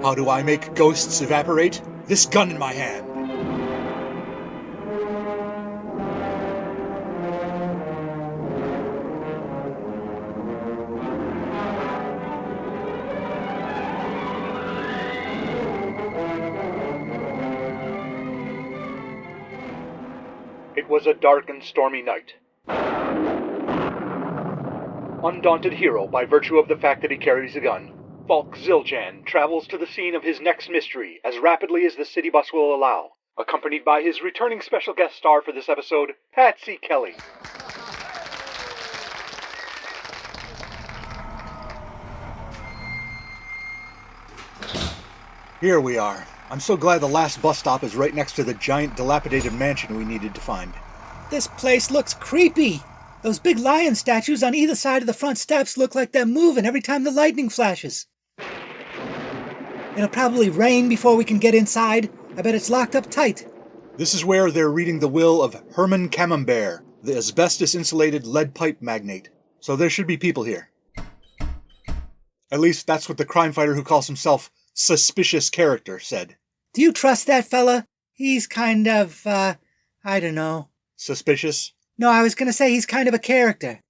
How do I make ghosts evaporate? This gun in my hand. It was a dark and stormy night. Undaunted hero by virtue of the fact that he carries a gun, Falk Zildjian travels to the scene of his next mystery as rapidly as the city bus will allow, accompanied by his returning special guest star for this episode, Patsy Kelly. Here we are. I'm so glad the last bus stop is right next to the giant dilapidated mansion we needed to find. This place looks creepy. Those big lion statues on either side of the front steps look like they're moving every time the lightning flashes. It'll probably rain before we can get inside. I bet it's locked up tight. This is where they're reading the will of Herman Camembert, the asbestos-insulated lead pipe magnate. So there should be people here. At least that's what the crime fighter who calls himself Suspicious Character said. Do you trust that fella? He's kind of, I don't know. Suspicious? No, I was going to say he's kind of a character.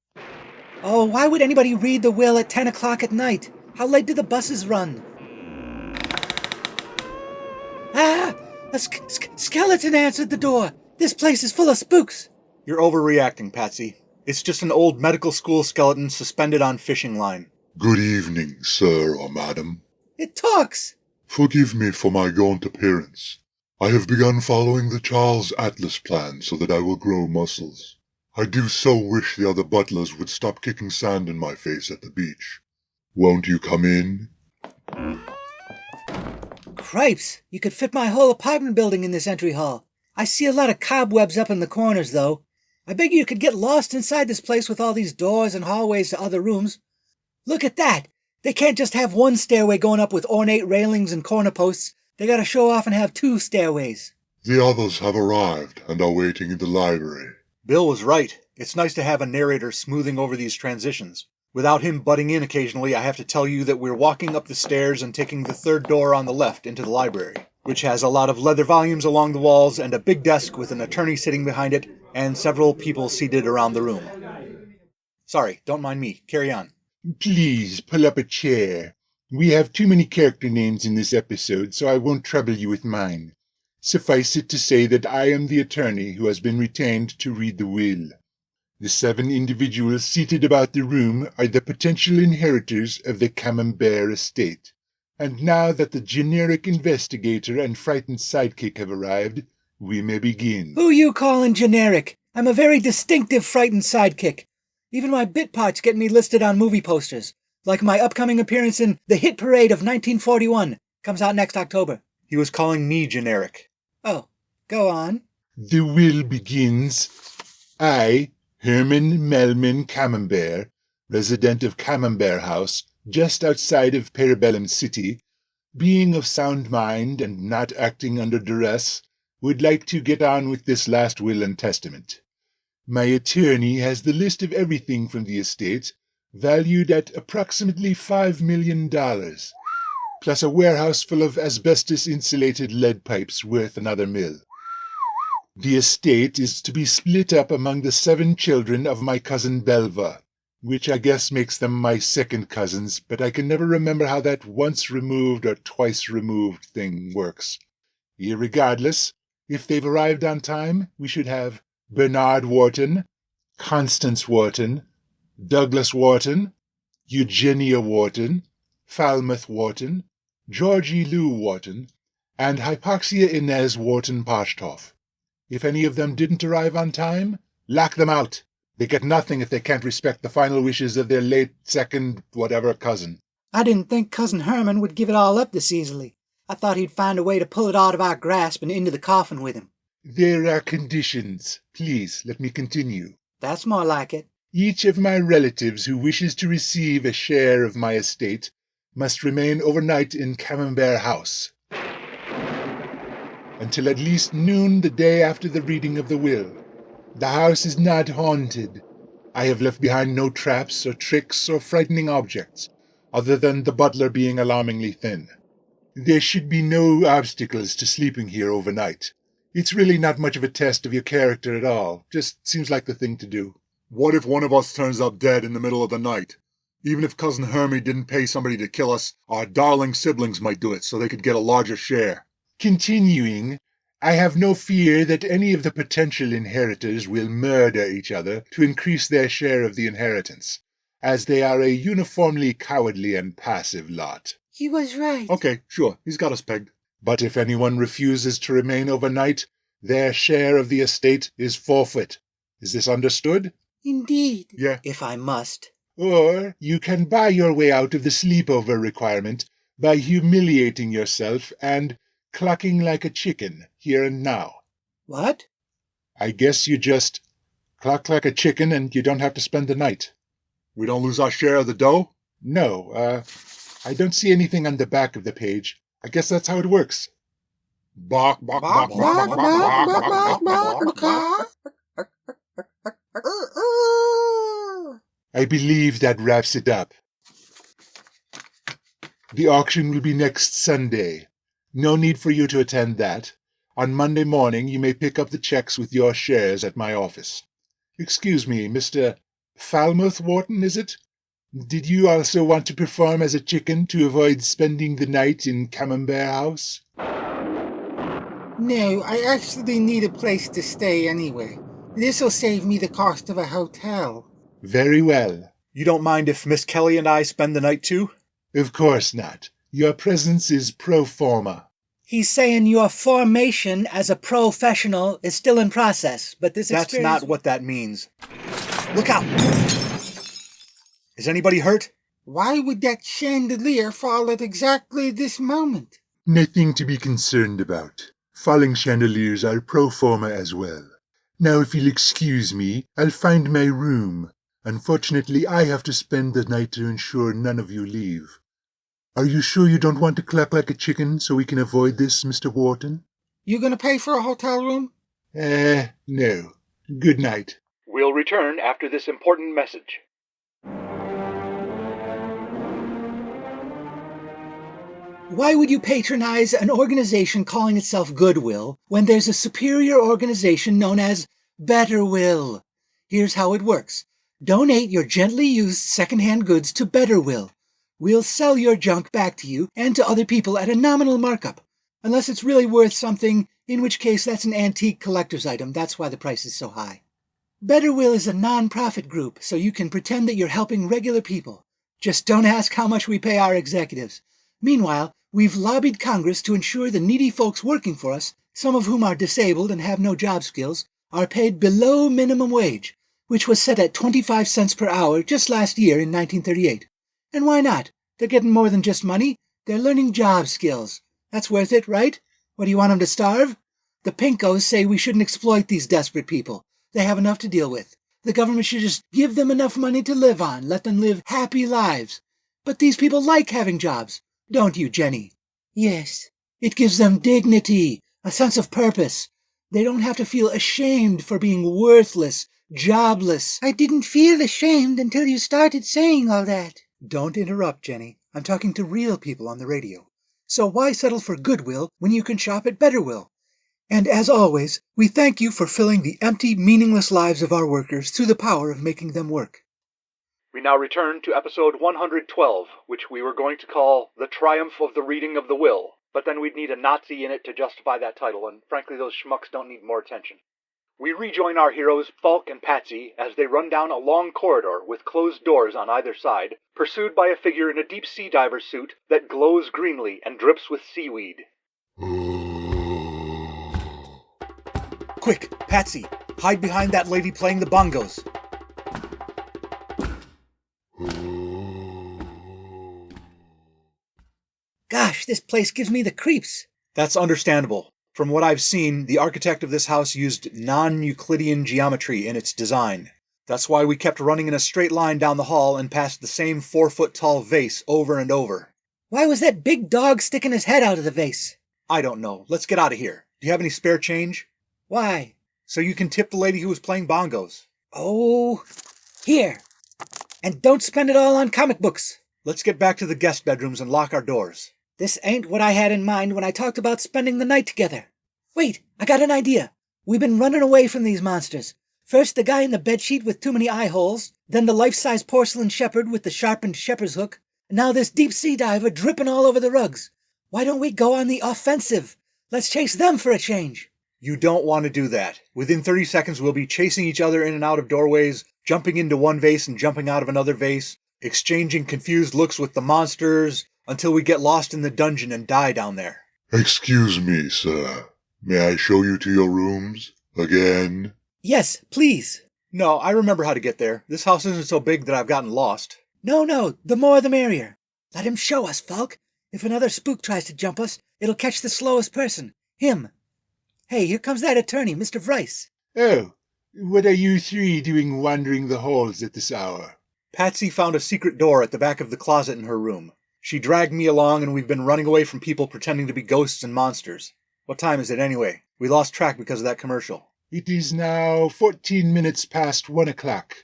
Oh, why would anybody read the will at 10 o'clock at night? How late do the buses run? Ah! A skeleton answered the door. This place is full of spooks. You're overreacting, Patsy. It's just an old medical school skeleton suspended on fishing line. Good evening, sir or madam. It talks. Forgive me for my gaunt appearance. I have begun following the Charles Atlas plan so that I will grow muscles. I do so wish the other butlers would stop kicking sand in my face at the beach. Won't you come in? Cripes, you could fit my whole apartment building in this entry hall. I see a lot of cobwebs up in the corners, though. I bet you could get lost inside this place with all these doors and hallways to other rooms. Look at that! They can't just have one stairway going up with ornate railings and corner posts. They gotta show off and have two stairways. The others have arrived and are waiting in the library. Bill was right. It's nice to have a narrator smoothing over these transitions. Without him butting in occasionally, I have to tell you that we're walking up the stairs and taking the third door on the left into the library, which has a lot of leather volumes along the walls and a big desk with an attorney sitting behind it and several people seated around the room. Sorry, don't mind me. Carry on. Please, pull up a chair. We have too many character names in this episode, so I won't trouble you with mine. Suffice it to say that I am the attorney who has been retained to read the will. The 7 individuals seated about the room are the potential inheritors of the Camembert estate. And now that the generic investigator and frightened sidekick have arrived, we may begin. Who you calling generic? I'm a very distinctive frightened sidekick. Even my bit parts get me listed on movie posters, like my upcoming appearance in The Hit Parade of 1941. Comes out next October. He was calling me generic. Oh, go on. The will begins. I, Herman Melman Camembert, resident of Camembert House, just outside of Parabellum City, being of sound mind and not acting under duress, would like to get on with this last will and testament. My attorney has the list of everything from the estate, valued at approximately $5 million, plus a warehouse full of asbestos-insulated lead pipes worth another $1 million. The estate is to be split up among the 7 children of my cousin Belva, which I guess makes them my second cousins, but I can never remember how that once removed or twice removed thing works. Irregardless, if they've arrived on time, we should have Bernard Wharton, Constance Wharton, Douglas Wharton, Eugenia Wharton, Falmouth Wharton, Georgie Lou Wharton, and Hypoxia Inez Wharton-Pashtoff. If any of them didn't arrive on time, lock them out. They get nothing if they can't respect the final wishes of their late second whatever cousin. I didn't think Cousin Herman would give it all up this easily. I thought he'd find a way to pull it out of our grasp and into the coffin with him. There are conditions. Please, let me continue. That's more like it. Each of my relatives who wishes to receive a share of my estate must remain overnight in Camembert House until at least noon the day after the reading of the will. The house is not haunted. I have left behind no traps or tricks or frightening objects, other than the butler being alarmingly thin. There should be no obstacles to sleeping here overnight. It's really not much of a test of your character at all. Just seems like the thing to do. What if one of us turns up dead in the middle of the night? Even if Cousin Hermie didn't pay somebody to kill us, our darling siblings might do it so they could get a larger share. Continuing, I have no fear that any of the potential inheritors will murder each other to increase their share of the inheritance, as they are a uniformly cowardly and passive lot. He was right. Okay, sure, he's got us pegged. But if anyone refuses to remain overnight, their share of the estate is forfeit. Is this understood? Indeed. Yeah. If I must. Or you can buy your way out of the sleepover requirement by humiliating yourself and clucking like a chicken here and now. What? I guess you just cluck like a chicken and you don't have to spend the night. We don't lose our share of the dough? No, I don't see anything on the back of the page. I guess that's how it works. Bark, bark, bark, bark, bark, bark, bark. I believe that wraps it up. The auction will be next Sunday. No need for you to attend that. On Monday morning you may pick up the checks with your shares at my office. Excuse me, Mr. Falmouth Wharton, is it? Did you also want to perform as a chicken to avoid spending the night in Camembert House? No, I actually need a place to stay anyway. This'll save me the cost of a hotel. Very well. You don't mind if Miss Kelly and I spend the night too? Of course not. Your presence is pro forma. He's saying your formation as a professional is still in process, but this That's experience... not what that means. Look out! Is anybody hurt? Why would that chandelier fall at exactly this moment? Nothing to be concerned about. Falling chandeliers are pro forma as well. Now, if you'll excuse me, I'll find my room. Unfortunately, I have to spend the night to ensure none of you leave. Are you sure you don't want to cluck like a chicken so we can avoid this, Mr. Wharton? You gonna pay for a hotel room? No. Good night. We'll return after this important message. Why would you patronize an organization calling itself Goodwill when there's a superior organization known as Betterwill? Here's how it works. Donate your gently used secondhand goods to Betterwill. We'll sell your junk back to you and to other people at a nominal markup. Unless it's really worth something, in which case that's an antique collector's item. That's why the price is so high. Betterwill is a non-profit group, so you can pretend that you're helping regular people. Just don't ask how much we pay our executives. Meanwhile, we've lobbied Congress to ensure the needy folks working for us, some of whom are disabled and have no job skills, are paid below minimum wage, which was set at 25 cents per hour just last year in 1938. And why not? They're getting more than just money. They're learning job skills. That's worth it, right? What, do you want them to starve? The Pinkos say we shouldn't exploit these desperate people. They have enough to deal with. The government should just give them enough money to live on, let them live happy lives. But these people like having jobs. Don't you, Jenny? Yes. It gives them dignity, a sense of purpose. They don't have to feel ashamed for being worthless, jobless. I didn't feel ashamed until you started saying all that. Don't interrupt, Jenny. I'm talking to real people on the radio. So why settle for Goodwill when you can shop at Betterwill? And as always, we thank you for filling the empty, meaningless lives of our workers through the power of making them work. We now return to episode 112, which we were going to call The Triumph of the Reading of the Will, but then we'd need a Nazi in it to justify that title, and frankly those schmucks don't need more attention. We rejoin our heroes Falk and Patsy as they run down a long corridor with closed doors on either side, pursued by a figure in a deep sea diver suit that glows greenly and drips with seaweed. Quick, Patsy, hide behind that lady playing the bongos. Gosh, this place gives me the creeps. That's understandable. From what I've seen, the architect of this house used non-Euclidean geometry in its design. That's why we kept running in a straight line down the hall and past the same 4-foot-tall vase over and over. Why was that big dog sticking his head out of the vase? I don't know. Let's get out of here. Do you have any spare change? Why? So you can tip the lady who was playing bongos. Oh, here. And don't spend it all on comic books. Let's get back to the guest bedrooms and lock our doors. This ain't what I had in mind when I talked about spending the night together. Wait, I got an idea. We've been running away from these monsters. First the guy in the bedsheet with too many eye holes, then the life-size porcelain shepherd with the sharpened shepherd's hook, and now this deep-sea diver dripping all over the rugs. Why don't we go on the offensive? Let's chase them for a change. You don't want to do that. Within 30 seconds, we'll be chasing each other in and out of doorways, jumping into one vase and jumping out of another vase, exchanging confused looks with the monsters, until we get lost in the dungeon and die down there. Excuse me, sir. May I show you to your rooms? Again? Yes, please. No, I remember how to get there. This house isn't so big that I've gotten lost. No, the more the merrier. Let him show us, Falk. If another spook tries to jump us, it'll catch the slowest person. Him. Hey, here comes that attorney, Mr. Vrice. Oh, what are you three doing wandering the halls at this hour? Patsy found a secret door at the back of the closet in her room. She dragged me along, and we've been running away from people pretending to be ghosts and monsters. What time is it anyway? We lost track because of that commercial. It is now 14 minutes past 1 o'clock.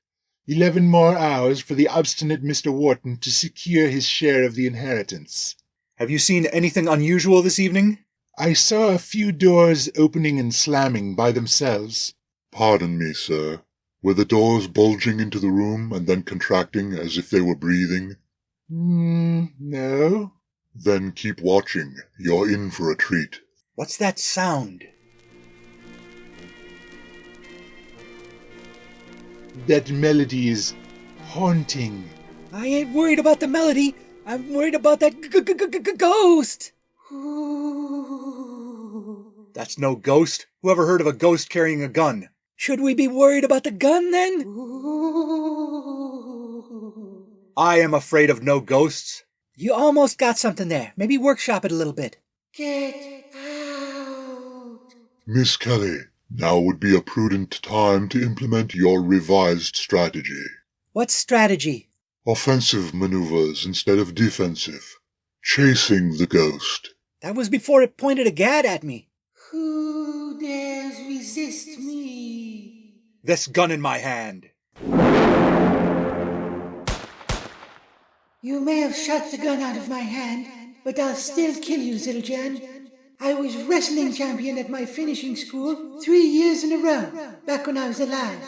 11 more hours for the obstinate Mr. Wharton to secure his share of the inheritance. Have you seen anything unusual this evening? I saw a few doors opening and slamming by themselves. Pardon me, sir. Were the doors bulging into the room and then contracting as if they were breathing? No. Then keep watching. You're in for a treat. What's that sound? That melody is haunting. I ain't worried about the melody. I'm worried about that ghost. That's no ghost. Whoever heard of a ghost carrying a gun? Should we be worried about the gun, then? I am afraid of no ghosts. You almost got something there. Maybe workshop it a little bit. Get out. Miss Kelly, now would be a prudent time to implement your revised strategy. What strategy? Offensive maneuvers instead of defensive. Chasing the ghost. That was before it pointed a gad at me. Who dares resist me? This gun in my hand. You may have shot the gun out of my hand, but I'll still kill you, Zildjian. I was wrestling champion at my finishing school 3 years in a row, back when I was alive.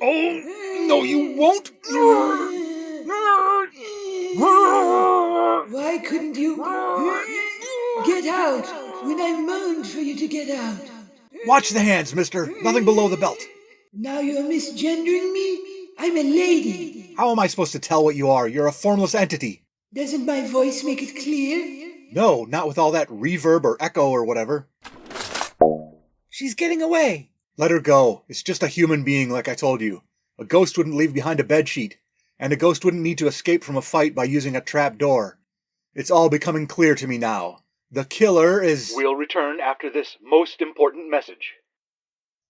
Oh, no you won't! Why couldn't you get out when I moaned for you to get out? Watch the hands, mister. Nothing below the belt. Now you're misgendering me? I'm a lady. How am I supposed to tell what you are? You're a formless entity. Doesn't my voice make it clear? No, not with all that reverb or echo or whatever. She's getting away. Let her go. It's just a human being, like I told you. A ghost wouldn't leave behind a bedsheet, and a ghost wouldn't need to escape from a fight by using a trap door. It's all becoming clear to me now. The killer is... We'll return after this most important message.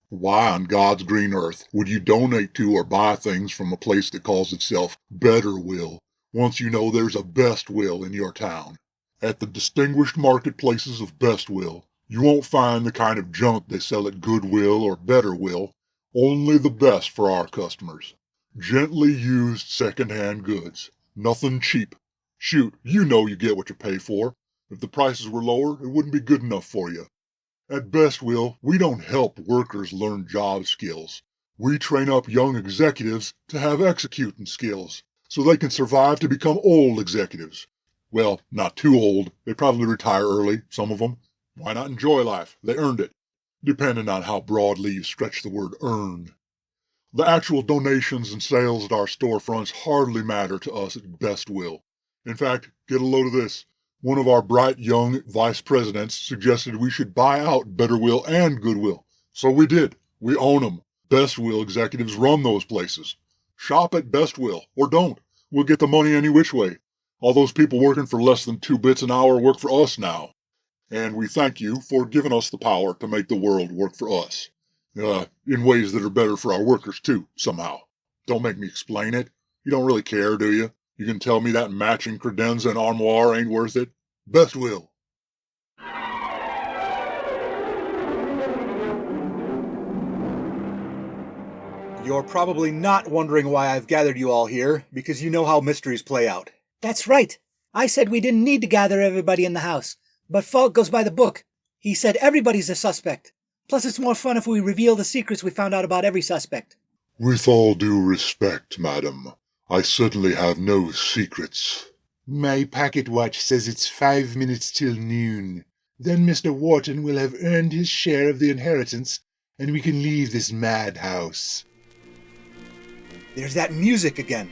Why on God's green earth would you donate to or buy things from a place that calls itself Better Will, once you know there's a Best Will in your town? At the distinguished marketplaces of Best Will, you won't find the kind of junk they sell at Goodwill or Better Will, only the best for our customers. Gently used second-hand goods. Nothing cheap. Shoot, you know you get what you pay for. If the prices were lower, it wouldn't be good enough for you. At Best Will, we don't help workers learn job skills. We train up young executives to have executing skills, so they can survive to become old executives. Well, not too old. They probably retire early, some of them. Why not enjoy life? They earned it. Depending on how broadly you stretch the word earn. The actual donations and sales at our storefronts hardly matter to us at Best Will. In fact, get a load of this. One of our bright young vice presidents suggested we should buy out Better Will and Goodwill. So we did. We own them. Best Will executives run those places. Shop at Best Will, or don't. We'll get the money any which way. All those people working for less than 2 bits an hour work for us now. And we thank you for giving us the power to make the world work for us. In ways that are better for our workers, too, somehow. Don't make me explain it. You don't really care, do you? You can tell me that matching credenza and armoire ain't worth it? Best Will. You're probably not wondering why I've gathered you all here, because you know how mysteries play out. That's right. I said we didn't need to gather everybody in the house, but Falk goes by the book. He said everybody's a suspect. Plus, it's more fun if we reveal the secrets we found out about every suspect. With all due respect, madam, I certainly have no secrets. My pocket watch says it's 5 minutes till noon. Then Mr. Wharton will have earned his share of the inheritance, and we can leave this madhouse. There's that music again.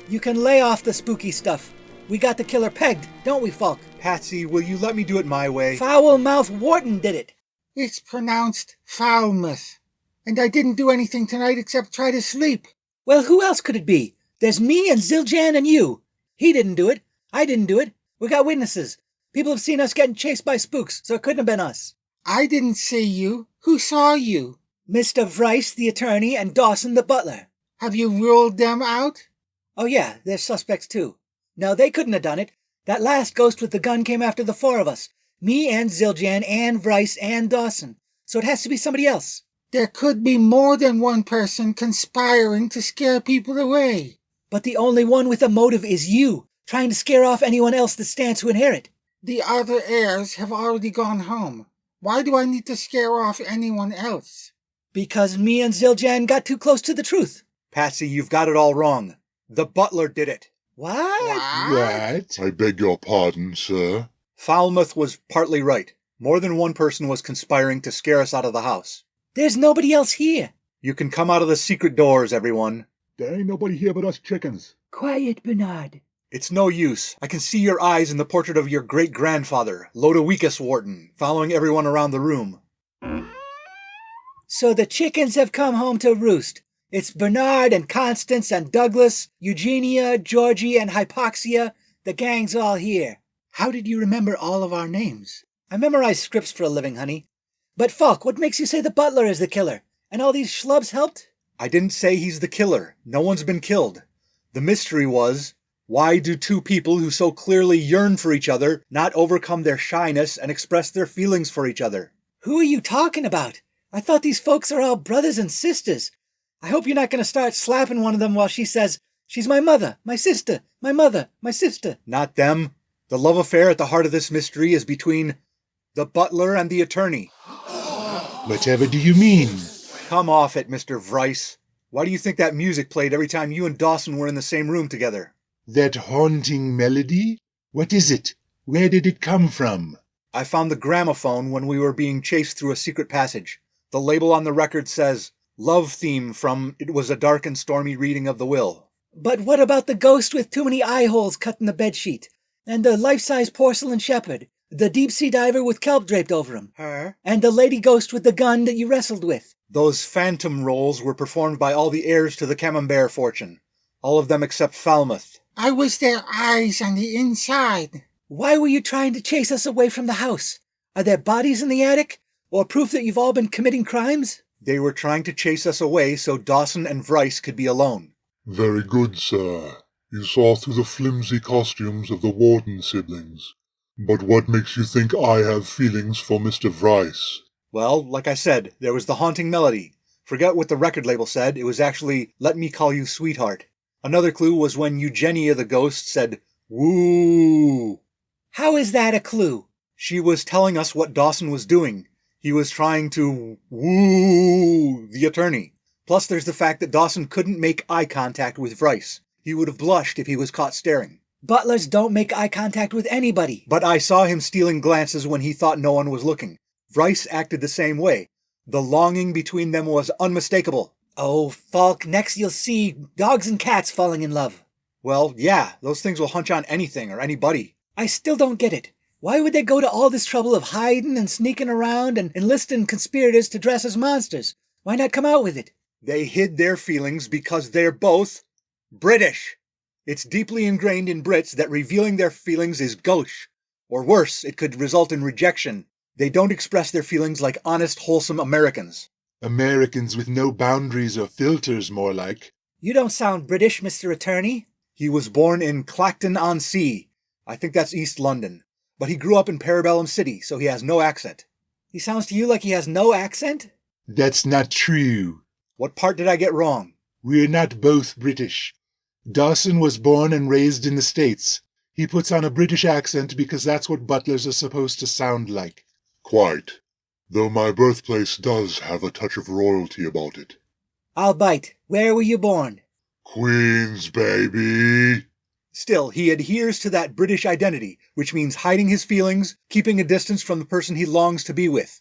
You can lay off the spooky stuff. We got the killer pegged, don't we, Falk? Patsy, will you let me do it my way? Foul-mouthed Wharton did it. It's pronounced Falmouth. And I didn't do anything tonight except try to sleep. Well, who else could it be? There's me and Zildjian and you. He didn't do it. I didn't do it. We got witnesses. People have seen us getting chased by spooks, so it couldn't have been us. I didn't see you. Who saw you? Mr. Vrice, the attorney, and Dawson, the butler. Have you ruled them out? Oh yeah, they're suspects too. No, they couldn't have done it. That last ghost with the gun came after the four of us. Me and Zildjian and Vrice and Dawson. So it has to be somebody else. There could be more than one person conspiring to scare people away. But the only one with a motive is you, trying to scare off anyone else that stands to inherit. The other heirs have already gone home. Why do I need to scare off anyone else? Because me and Zildjian got too close to the truth. Patsy, you've got it all wrong. The butler did it. What? What? I beg your pardon, sir. Falmouth was partly right. More than one person was conspiring to scare us out of the house. There's nobody else here. You can come out of the secret doors, everyone. There ain't nobody here but us chickens. Quiet, Bernard. It's no use. I can see your eyes in the portrait of your great-grandfather, Lodowicus Wharton, following everyone around the room. So the chickens have come home to roost. It's Bernard and Constance and Douglas, Eugenia, Georgie, and Hypoxia. The gang's all here. How did you remember all of our names? I memorize scripts for a living, honey. But Falk, what makes you say the butler is the killer? And all these schlubs helped? I didn't say he's the killer. No one's been killed. The mystery was, why do two people who so clearly yearn for each other not overcome their shyness and express their feelings for each other? Who are you talking about? I thought these folks are all brothers and sisters. I hope you're not going to start slapping one of them while she says, she's my mother, my sister, my mother, my sister. Not them. The love affair at the heart of this mystery is between the butler and the attorney. Whatever do you mean? Come off it, Mr. Vrice. Why do you think that music played every time you and Dawson were in the same room together? That haunting melody? What is it? Where did it come from? I found the gramophone when we were being chased through a secret passage. The label on the record says, Love Theme from It Was a Dark and Stormy Reading of the Will. But what about the ghost with too many eye holes cut in the bedsheet? And the life-size porcelain shepherd? The deep-sea diver with kelp draped over him? Her? And the lady ghost with the gun that you wrestled with? Those phantom roles were performed by all the heirs to the Camembert fortune. All of them except Falmouth. I was their eyes on the inside. Why were you trying to chase us away from the house? Are there bodies in the attic? Or proof that you've all been committing crimes? They were trying to chase us away so Dawson and Vrice could be alone. Very good, sir. You saw through the flimsy costumes of the Wharton siblings. But what makes you think I have feelings for Mr. Vrice? Well, like I said, there was the haunting melody. Forget what the record label said. It was actually, Let Me Call You Sweetheart. Another clue was when Eugenia the ghost said, Woo! How is that a clue? She was telling us what Dawson was doing. He was trying to woo the attorney. Plus there's the fact that Dawson couldn't make eye contact with Vrice. He would have blushed if he was caught staring. Butlers don't make eye contact with anybody. But I saw him stealing glances when he thought no one was looking. Vrice acted the same way. The longing between them was unmistakable. Oh, Falk, next you'll see dogs and cats falling in love. Well, yeah, those things will hunch on anything or anybody. I still don't get it. Why would they go to all this trouble of hiding and sneaking around and enlisting conspirators to dress as monsters? Why not come out with it? They hid their feelings because they're both British. It's deeply ingrained in Brits that revealing their feelings is gauche. Or worse, it could result in rejection. They don't express their feelings like honest, wholesome Americans. Americans with no boundaries or filters, more like. You don't sound British, Mr. Attorney. He was born in Clacton-on-Sea. I think that's East London. But he grew up in Parabellum City, so he has no accent. He sounds to you like he has no accent? That's not true. What part did I get wrong? We're not both British. Dawson was born and raised in the States. He puts on a British accent because that's what butlers are supposed to sound like. Quite. Though my birthplace does have a touch of royalty about it. I'll bite. Where were you born? Queens, baby! Still, he adheres to that British identity, which means hiding his feelings, keeping a distance from the person he longs to be with.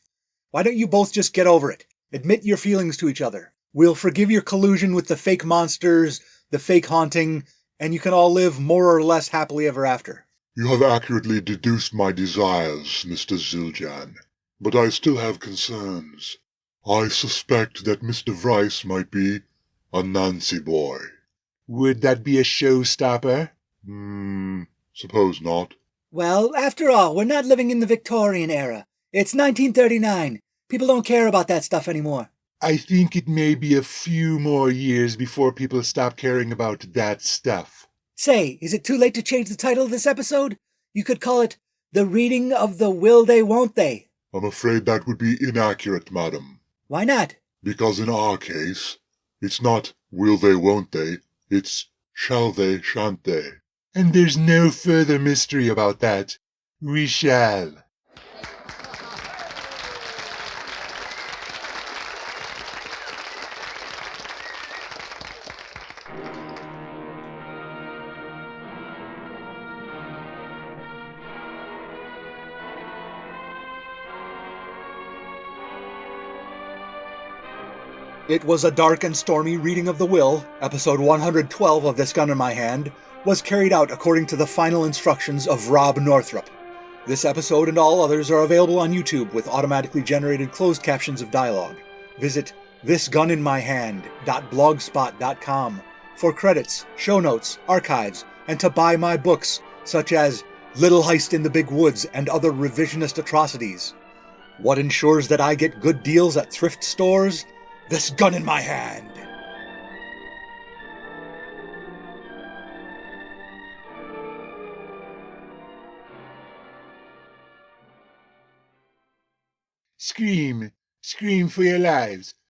Why don't you both just get over it? Admit your feelings to each other. We'll forgive your collusion with the fake monsters, the fake haunting, and you can all live more or less happily ever after. You have accurately deduced my desires, Mr. Zildjian. But I still have concerns. I suspect that Mr. Vrice might be a Nancy boy. Would that be a showstopper? Suppose not. Well, after all, we're not living in the Victorian era. It's 1939. People don't care about that stuff anymore. I think it may be a few more years before people stop caring about that stuff. Say, is it too late to change the title of this episode? You could call it The Reading of the Will They Won't They. I'm afraid that would be inaccurate, madam. Why not? Because in our case, it's not will they, won't they, it's shall they, shan't they. And there's no further mystery about that. We shall. It Was a Dark and Stormy Reading of the Will, episode 112 of This Gun in My Hand, was carried out according to the final instructions of Rob Northrup. This episode and all others are available on YouTube with automatically generated closed captions of dialogue. Visit thisguninmyhand.blogspot.com for credits, show notes, archives, and to buy my books, such as Little Heist in the Big Woods and Other Revisionist Atrocities. What ensures that I get good deals at thrift stores? This gun in my hand. Scream. Scream for your lives.